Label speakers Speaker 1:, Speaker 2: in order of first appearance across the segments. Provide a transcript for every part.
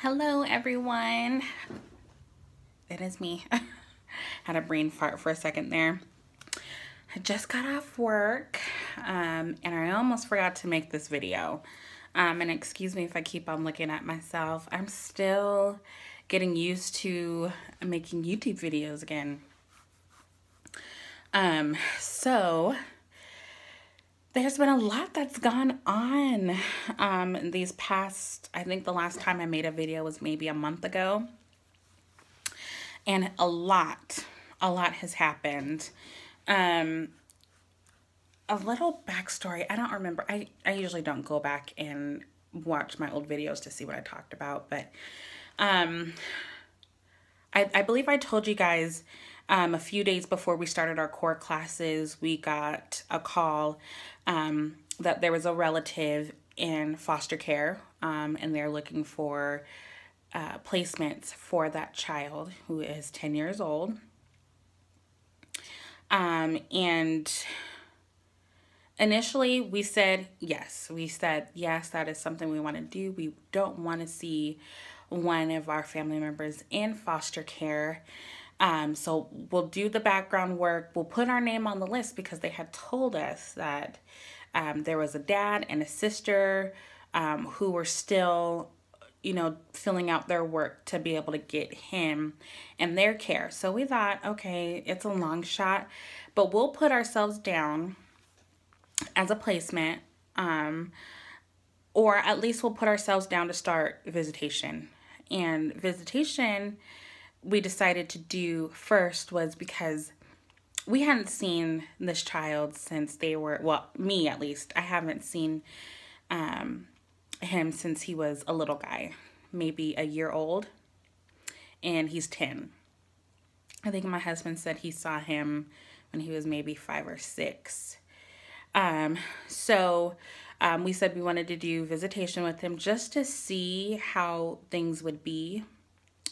Speaker 1: Hello, everyone. It is me. Had a brain fart for a second there. I just got off work, and I almost forgot to make this video. And excuse me if I keep on looking at myself. I'm still getting used to making YouTube videos again. So there's been a lot that's gone on these past, I think the last time I made a video was maybe a month ago. And a lot has happened. A little backstory, I don't remember. I usually don't go back and watch my old videos to see what I talked about, but I believe I told you guys a few days before we started our core classes, we got a call that there was a relative in foster care, and they're looking for placements for that child who is 10 years old. And initially we said yes. We said, yes, that is something we want to do. We don't want to see one of our family members in foster care. So we'll do the background work. We'll put our name on the list because they had told us that there was a dad and a sister who were still, filling out their work to be able to get him in their care. So we thought, okay, it's a long shot, but we'll put ourselves down as a placement, or at least we'll put ourselves down to start visitation. And visitation we decided to do first was because we hadn't seen this child since they were, well, me at least. I haven't seen him since he was a little guy, maybe a year old, and he's 10. I think my husband said he saw him when he was maybe 5 or 6. So we said we wanted to do visitation with him just to see how things would be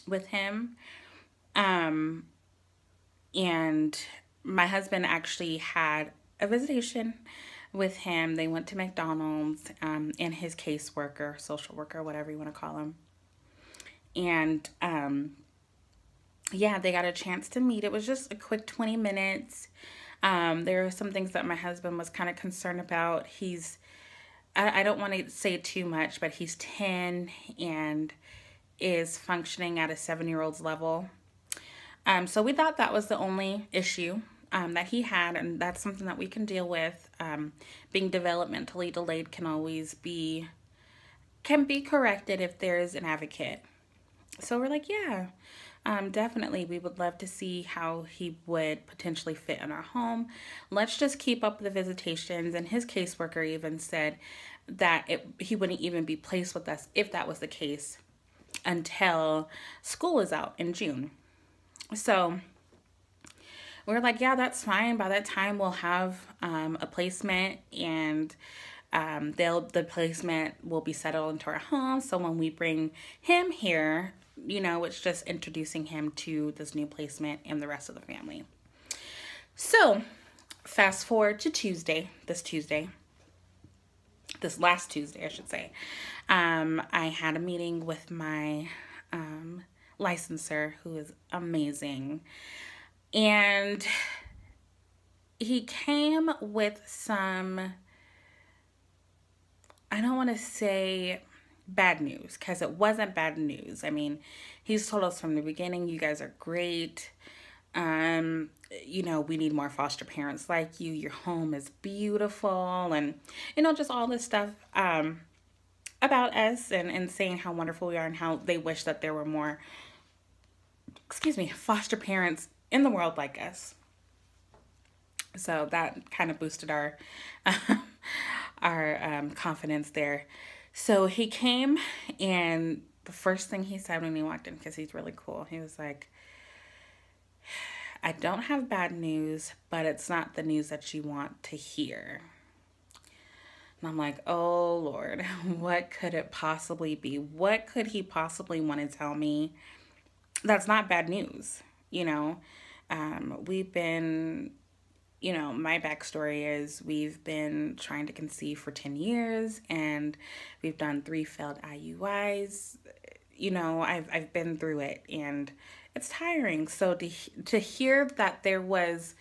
Speaker 1: with him. And my husband actually had a visitation with him. They went to McDonald's, and his caseworker, social worker, whatever you want to call him. And, yeah, they got a chance to meet. It was just a quick 20 minutes. There were some things that my husband was kind of concerned about. I don't want to say too much, but he's 10 and is functioning at a 7-year-old's level. So we thought that was the only issue that he had, and that's something that we can deal with. Being developmentally delayed can be corrected if there's an advocate. So we're like, yeah, definitely. We would love to see how he would potentially fit in our home. Let's just keep up the visitations. And his caseworker even said that he wouldn't even be placed with us if that was the case until school is out in June. So we're like, yeah, that's fine. By that time, we'll have a placement, and the placement will be settled into our home. So when we bring him here, it's just introducing him to this new placement and the rest of the family. So fast forward to this last Tuesday, I should say. I had a meeting with my licensor, who is amazing. And he came with some, I don't want to say bad news, because it wasn't bad news. I mean, he's told us from the beginning, you guys are great. We need more foster parents like you. Your home is beautiful. And, just all this stuff about us, and saying how wonderful we are and how they wish that there were more, foster parents in the world like us. So that kind of boosted our confidence there. So he came, and the first thing he said when he walked in, because he's really cool, he was like, I don't have bad news, but it's not the news that you want to hear. And I'm like, oh Lord, what could it possibly be? What could he possibly want to tell me that's not bad news? We've been, my backstory is we've been trying to conceive for 10 years, and we've done 3 failed IUIs. you know, I've been through it and it's tiring. So to hear that there was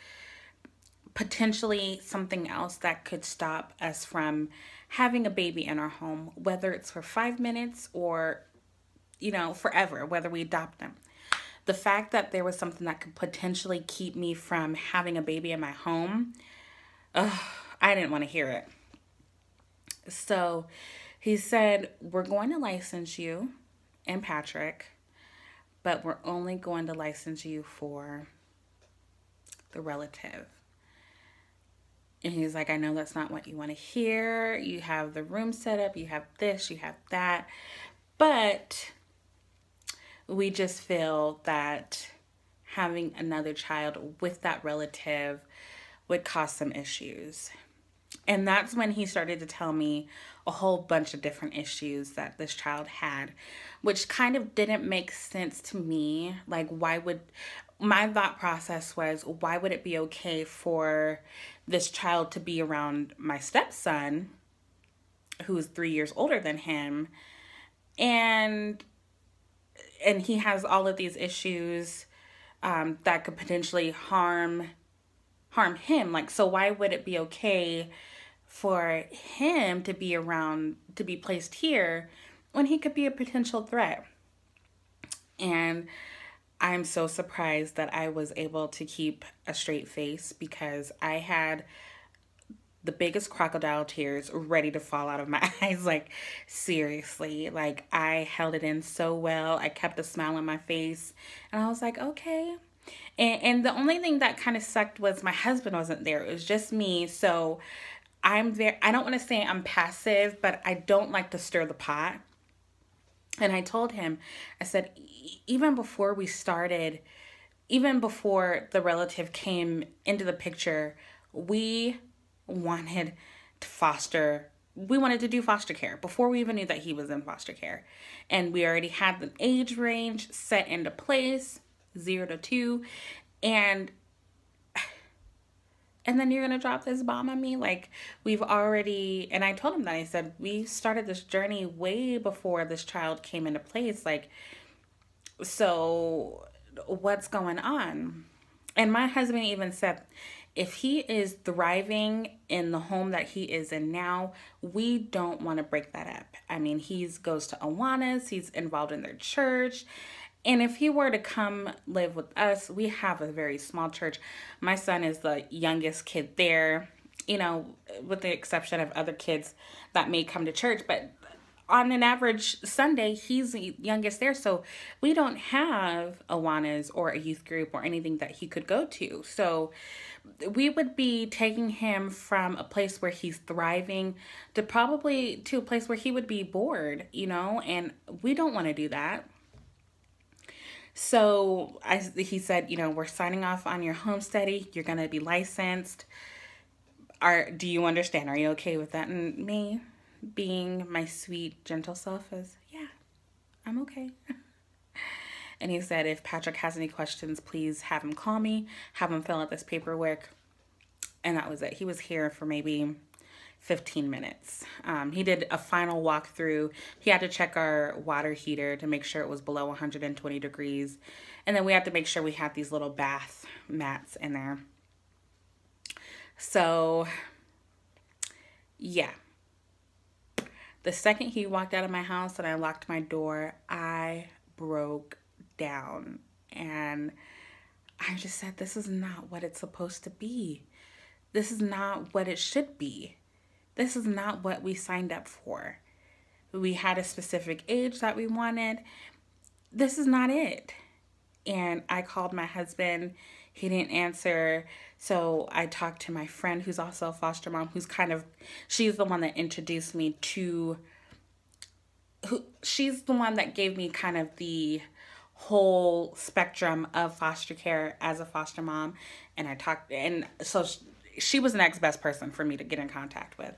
Speaker 1: potentially something else that could stop us from having a baby in our home, whether it's for 5 minutes or, you know, forever, whether we adopt them. The fact that there was something that could potentially keep me from having a baby in my home, I didn't want to hear it. So he said, we're going to license you and Patrick, but we're only going to license you for the relative. And he's like, I know that's not what you want to hear. You have the room set up, you have this, you have that. But we just feel that having another child with that relative would cause some issues. And that's when he started to tell me a whole bunch of different issues that this child had, which kind of didn't make sense to me. Like, my thought process was, why would it be okay for this child to be around my stepson, who's 3 years older than him, and he has all of these issues that could potentially harm him. Like, so why would it be okay for him to be around, to be placed here, when he could be a potential threat? And I'm so surprised that I was able to keep a straight face, because I had the biggest crocodile tears ready to fall out of my eyes. Like, seriously, like, I held it in so well. I kept a smile on my face, and I was like, okay. And the only thing that kind of sucked was my husband wasn't there. It was just me. So I don't want to say I'm passive, but I don't like to stir the pot. And I told him, I said, even before we started, even before the relative came into the picture, we wanted to do foster care before we even knew that he was in foster care. And we already had the age range set into place, 0 to 2. And then you're going to drop this bomb on me? Like, and I told him that. I said, we started this journey way before this child came into place. Like, so what's going on? And my husband even said, if he is thriving in the home that he is in now, we don't want to break that up. I mean, he goes to Awanas, he's involved in their church. And if he were to come live with us, we have a very small church. My son is the youngest kid there, you know, with the exception of other kids that may come to church. But on an average Sunday, he's the youngest there. So we don't have Awanas or a youth group or anything that he could go to. So we would be taking him from a place where he's thriving to probably to a place where he would be bored, you know, and we don't want to do that. So he said, you know, we're signing off on your home study. You're going to be licensed. Do you understand? Are you okay with that? And me, being my sweet, gentle self, is, yeah, I'm okay. And he said, if Patrick has any questions, please have him call me, have him fill out this paperwork. And that was it. He was here for maybe 15 minutes. He did a final walkthrough. He had to check our water heater to make sure it was below 120 degrees. And then we had to make sure we had these little bath mats in there. So, yeah. The second he walked out of my house and I locked my door, I broke down. And I just said, this is not what it's supposed to be. This is not what it should be. This is not what we signed up for. We had a specific age that we wanted. This is not it. And I called my husband. He didn't answer. So I talked to my friend who's also a foster mom, she's the one that introduced me to, she's the one that gave me kind of the whole spectrum of foster care as a foster mom. And so she was the next best person for me to get in contact with.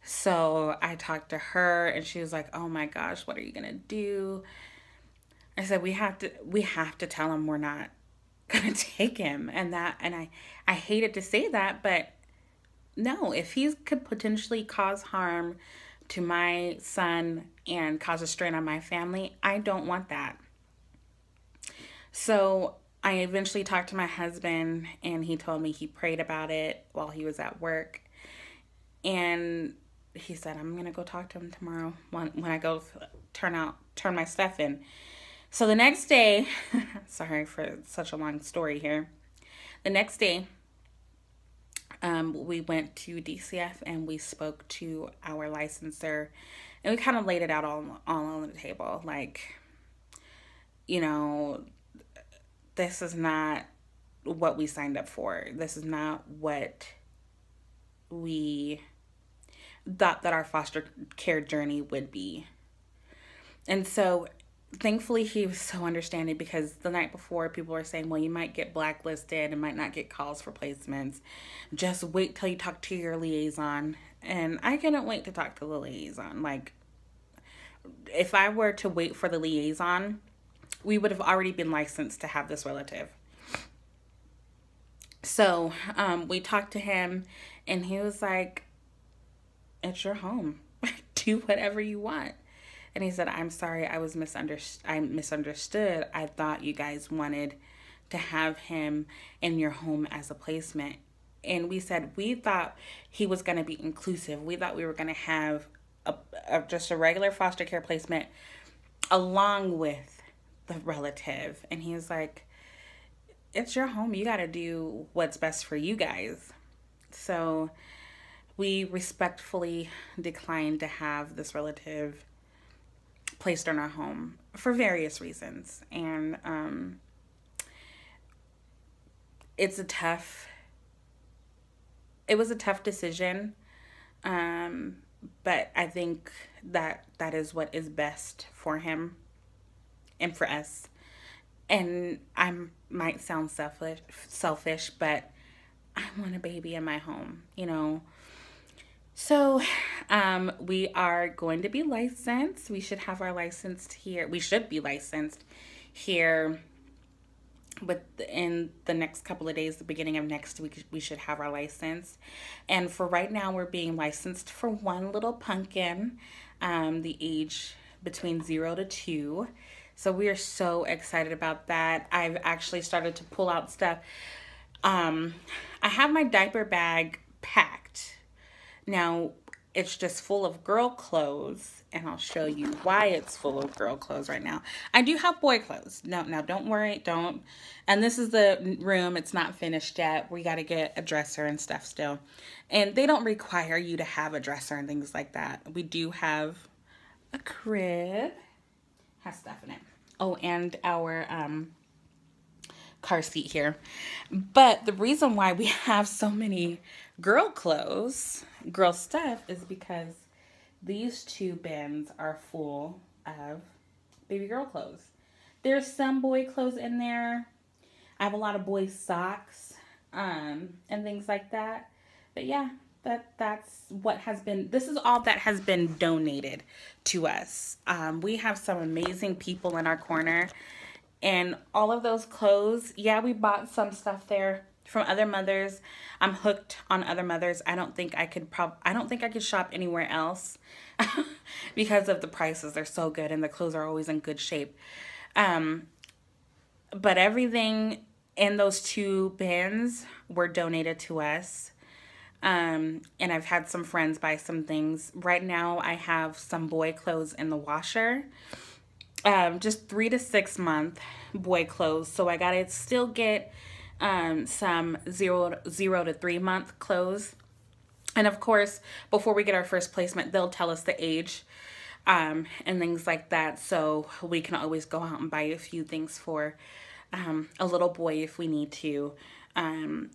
Speaker 1: So I talked to her and she was like, oh my gosh, what are you going to do? I said, we have to tell him we're not going to take him. And I hated to say that, but no, if he could potentially cause harm to my son and cause a strain on my family. I don't want that. So I eventually talked to my husband, and he told me he prayed about it while he was at work. And he said, I'm going to go talk to him tomorrow when I go turn my stuff in. So the next day, sorry for such a long story here. The next day, we went to DCF and we spoke to our licensor, and we kind of laid it out all on the table. Like, you know, this is not what we signed up for. This is not what we thought that our foster care journey would be. And so thankfully he was so understanding, because the night before people were saying, well, you might get blacklisted and might not get calls for placements. Just wait till you talk to your liaison. And I couldn't wait to talk to the liaison. Like, if I were to wait for the liaison, we would have already been licensed to have this relative. So we talked to him, and he was like, it's your home. Do whatever you want. And he said, I'm sorry, I misunderstood. I thought you guys wanted to have him in your home as a placement. And we said, we thought he was going to be inclusive. We thought we were going to have just a regular foster care placement along with the relative. And he was like, it's your home. You got to do what's best for you guys. So we respectfully declined to have this relative placed in our home for various reasons. And it was a tough decision. But I think that is what is best for him and for us. And I might sound selfish, but I want a baby in my home, you know. So we are going to be licensed. We should have our license here. We should be licensed here in the next couple of days. The beginning of next week, we should have our license. And for right now, we're being licensed for one little pumpkin, the age between 0 to 2. So we are so excited about that. I've actually started to pull out stuff. I have my diaper bag packed. Now, it's just full of girl clothes, and I'll show you why it's full of girl clothes right now. I do have boy clothes. No, now don't worry, don't. And this is the room. It's not finished yet. We got to get a dresser and stuff still. And they don't require you to have a dresser and things like that. We do have a crib. Has stuff in it. Oh, and our car seat here. But the reason why we have so many girl clothes, girl stuff, is because these two bins are full of baby girl clothes. There's some boy clothes in there. I have a lot of boy socks and things like that. But yeah, that's what has been, this is all that has been donated to us. We have some amazing people in our corner, and all of those clothes, yeah, we bought some stuff there from other mothers. I'm hooked on other mothers. I don't think I could shop anywhere else because of the prices. They're so good, and the clothes are always in good shape. But everything in those two bins were donated to us. And I've had some friends buy some things. Right now, I have some boy clothes in the washer. Just 3 to 6 month boy clothes. So I gotta still get some 0 to 3 month clothes. And of course, before we get our first placement, they'll tell us the age and things like that. So we can always go out and buy a few things for a little boy if we need to.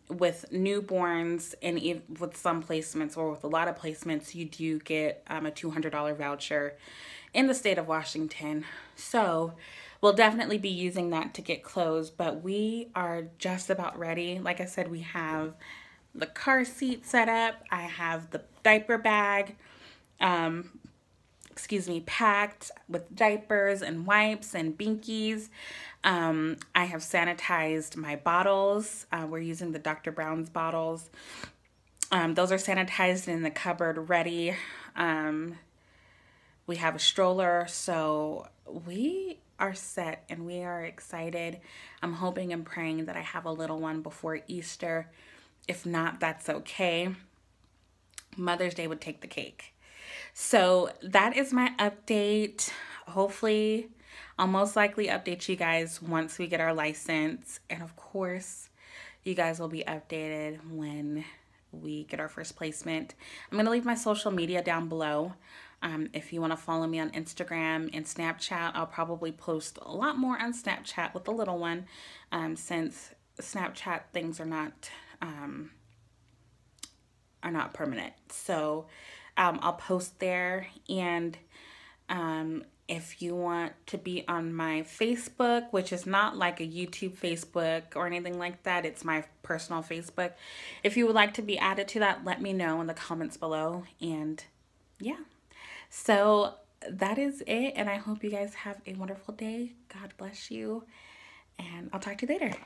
Speaker 1: With newborns and with some placements, or with a lot of placements, you do get a $200 voucher in the state of Washington. So we'll definitely be using that to get clothes, but we are just about ready. Like I said, we have the car seat set up. I have the diaper bag, packed with diapers and wipes and binkies. I have sanitized my bottles. We're using the Dr. Brown's bottles. Those are sanitized in the cupboard ready. We have a stroller, so we are set and we are excited. I'm hoping and praying that I have a little one before Easter. If not, that's okay. Mother's Day would take the cake. So that is my update. Hopefully, I'll most likely update you guys once we get our license. And of course, you guys will be updated when we get our first placement. I'm going to leave my social media down below. If you want to follow me on Instagram and Snapchat, I'll probably post a lot more on Snapchat with the little one, since Snapchat things are not permanent. So I'll post there. And if you want to be on my Facebook, which is not like a YouTube Facebook or anything like that, it's my personal Facebook. If you would like to be added to that, let me know in the comments below. And yeah, so that is it. And I hope you guys have a wonderful day. God bless you. And I'll talk to you later.